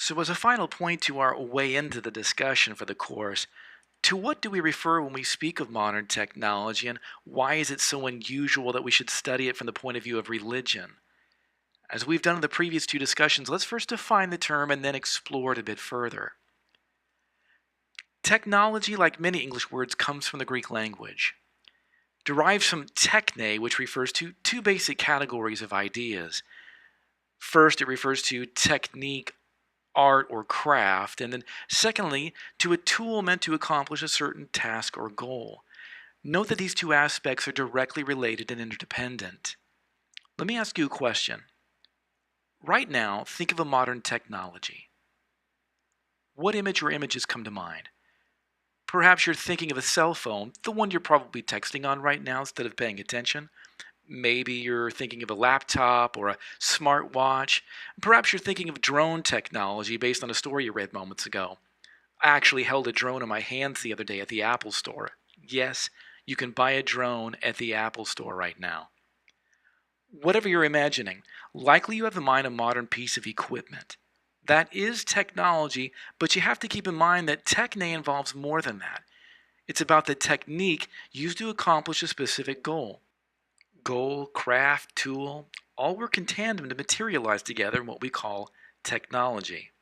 So as a final point to our way into the discussion for the course, to what do we refer when we speak of modern technology, and why is it so unusual that we should study it from the point of view of religion? As we've done in the previous two discussions, let's first define the term and then explore it a bit further. Technology, like many English words, comes from the Greek language. Derives from techne, which refers to two basic categories of ideas. First, it refers to technique, art, or craft, and then secondly, to a tool meant to accomplish a certain task or goal. Note that these two aspects are directly related and interdependent. Let me ask you a question. Right now, think of a modern technology. What image or images come to mind? Perhaps you're thinking of a cell phone, the one you're probably texting on right now instead of paying attention. Maybe you're thinking of a laptop or a smartwatch. Perhaps you're thinking of drone technology based on a story you read moments ago. I actually held a drone in my hands the other day at the Apple Store. Yes, you can buy a drone at the Apple Store right now. Whatever you're imagining, likely you have in mind a modern piece of equipment. That is technology, but you have to keep in mind that techne involves more than that. It's about the technique used to accomplish a specific goal. Goal, craft, tool, all work in tandem to materialize together in what we call technology.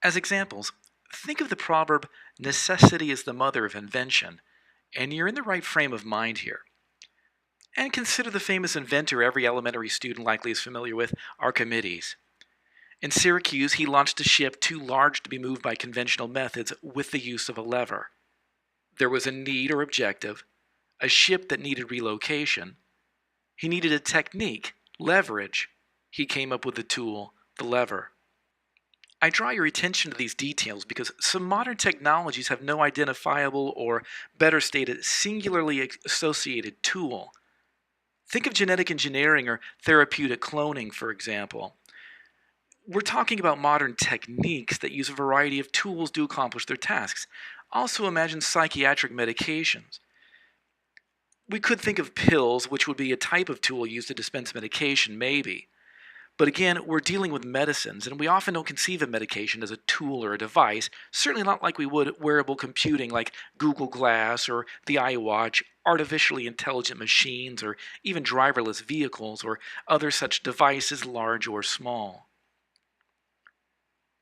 As examples, think of the proverb, necessity is the mother of invention, and you're in the right frame of mind here. And consider the famous inventor every elementary student likely is familiar with, Archimedes. In Syracuse, he launched a ship too large to be moved by conventional methods with the use of a lever. There was a need or objective, a ship that needed relocation. He needed a technique, leverage. He came up with the tool, the lever. I draw your attention to these details because some modern technologies have no identifiable or, better stated, singularly associated tool. Think of genetic engineering or therapeutic cloning, for example. We're talking about modern techniques that use a variety of tools to accomplish their tasks. Also imagine psychiatric medications. We could think of pills, which would be a type of tool used to dispense medication, maybe. But again, we're dealing with medicines, and we often don't conceive of medication as a tool or a device, certainly not like we would wearable computing like Google Glass or the iWatch, artificially intelligent machines, or even driverless vehicles or other such devices, large or small.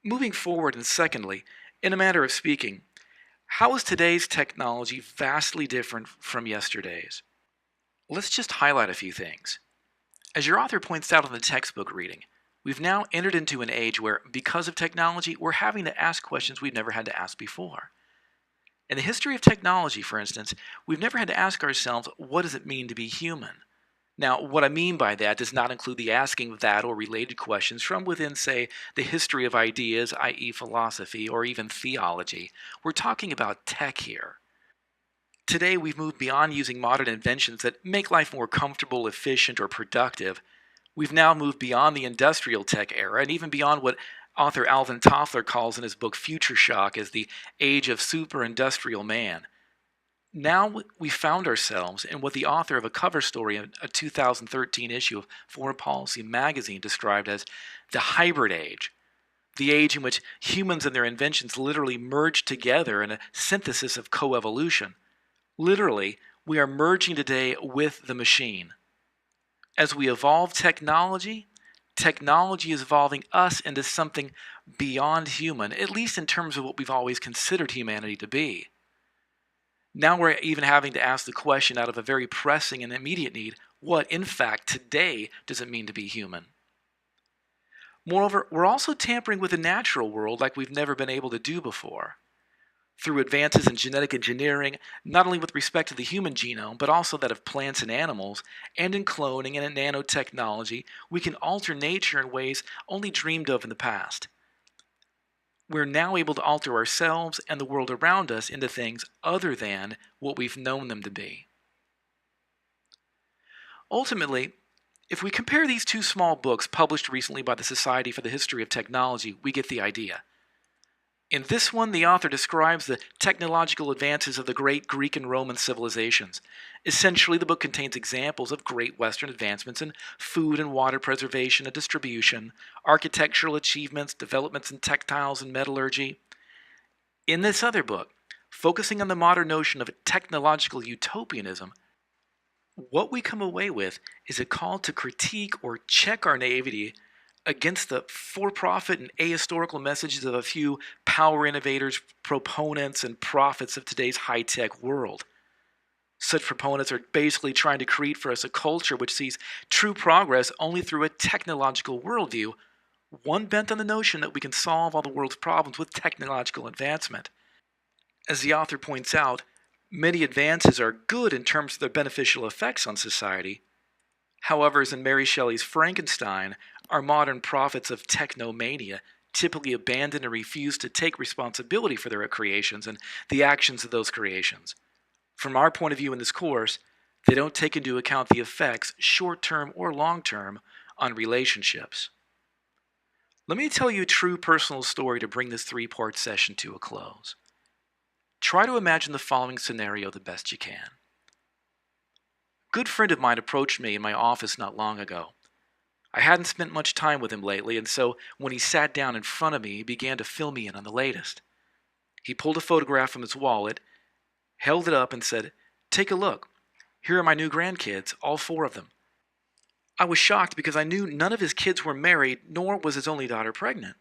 Moving forward, and secondly, in a manner of speaking, how is today's technology vastly different from yesterday's? Let's just highlight a few things. As your author points out in the textbook reading, we've now entered into an age where, because of technology, we're having to ask questions we've never had to ask before. In the history of technology, for instance, we've never had to ask ourselves, what does it mean to be human? Now, what I mean by that does not include the asking of that or related questions from within, say, the history of ideas, i.e. philosophy, or even theology. We're talking about tech here. Today, we've moved beyond using modern inventions that make life more comfortable, efficient, or productive. We've now moved beyond the industrial tech era and even beyond what author Alvin Toffler calls in his book Future Shock as the age of super-industrial man. Now we found ourselves in what the author of a cover story in a 2013 issue of Foreign Policy magazine described as the hybrid age, the age in which humans and their inventions literally merge together in a synthesis of coevolution. Literally, we are merging today with the machine. As we evolve technology, technology is evolving us into something beyond human, at least in terms of what we've always considered humanity to be. Now we're even having to ask the question out of a very pressing and immediate need, what, in fact, today does it mean to be human? Moreover, we're also tampering with the natural world like we've never been able to do before. Through advances in genetic engineering, not only with respect to the human genome, but also that of plants and animals, and in cloning and in nanotechnology, we can alter nature in ways only dreamed of in the past. We're now able to alter ourselves and the world around us into things other than what we've known them to be. Ultimately, if we compare these two small books published recently by the Society for the History of Technology, we get the idea. In this one, the author describes the technological advances of the great Greek and Roman civilizations. Essentially, the book contains examples of great Western advancements in food and water preservation and distribution, architectural achievements, developments in textiles and metallurgy. In this other book, focusing on the modern notion of technological utopianism, what we come away with is a call to critique or check our naivety against the for-profit and ahistorical messages of a few power innovators, proponents, and prophets of today's high-tech world. Such proponents are basically trying to create for us a culture which sees true progress only through a technological worldview, one bent on the notion that we can solve all the world's problems with technological advancement. As the author points out, many advances are good in terms of their beneficial effects on society. However, as in Mary Shelley's Frankenstein, our modern prophets of technomania typically abandon and refuse to take responsibility for their creations and the actions of those creations. From our point of view in this course, they don't take into account the effects, short-term or long-term, on relationships. Let me tell you a true personal story to bring this three-part session to a close. Try to imagine the following scenario the best you can. A good friend of mine approached me in my office not long ago. I hadn't spent much time with him lately, and so when he sat down in front of me, he began to fill me in on the latest. He pulled a photograph from his wallet, held it up, and said, "Take a look. Here are my new grandkids, all 4 of them." I was shocked because I knew none of his kids were married, nor was his only daughter pregnant.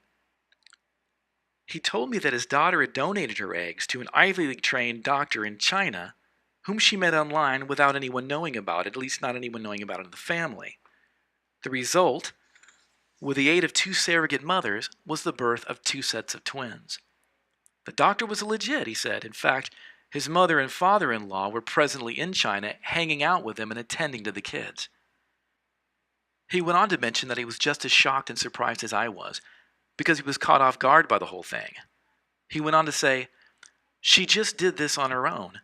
He told me that his daughter had donated her eggs to an Ivy League-trained doctor in China, whom she met online without anyone knowing about it, at least not anyone knowing about it in the family. The result, with the aid of 2 surrogate mothers, was the birth of 2 sets of twins. The doctor was legit, he said. In fact, his mother and father-in-law were presently in China, hanging out with him and attending to the kids. He went on to mention that he was just as shocked and surprised as I was, because he was caught off guard by the whole thing. He went on to say, "She just did this on her own.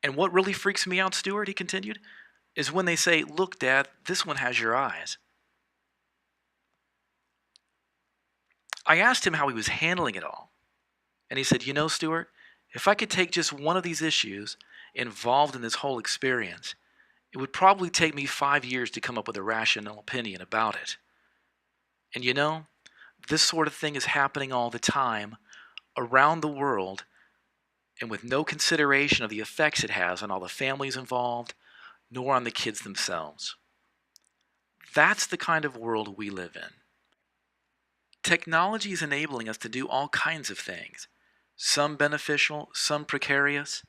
And what really freaks me out, Stuart," he continued, "is when they say, 'Look, Dad, this one has your eyes.'" I asked him how he was handling it all. And he said, "You know, Stuart, if I could take just one of these issues involved in this whole experience, it would probably take me 5 years to come up with a rational opinion about it. And you know, this sort of thing is happening all the time, around the world, and with no consideration of the effects it has on all the families involved, nor on the kids themselves. That's the kind of world we live in. Technology is enabling us to do all kinds of things, some beneficial, some precarious,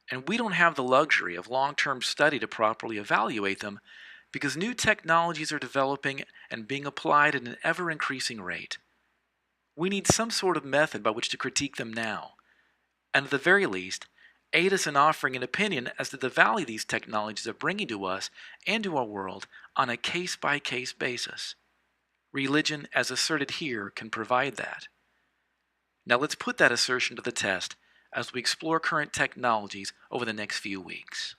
and we don't have the luxury of long-term study to properly evaluate them because new technologies are developing and being applied at an ever-increasing rate. We need some sort of method by which to critique them now, and at the very least, aid us in offering an opinion as to the value these technologies are bringing to us and to our world on a case-by-case basis. Religion, as asserted here, can provide that. Now let's put that assertion to the test as we explore current technologies over the next few weeks.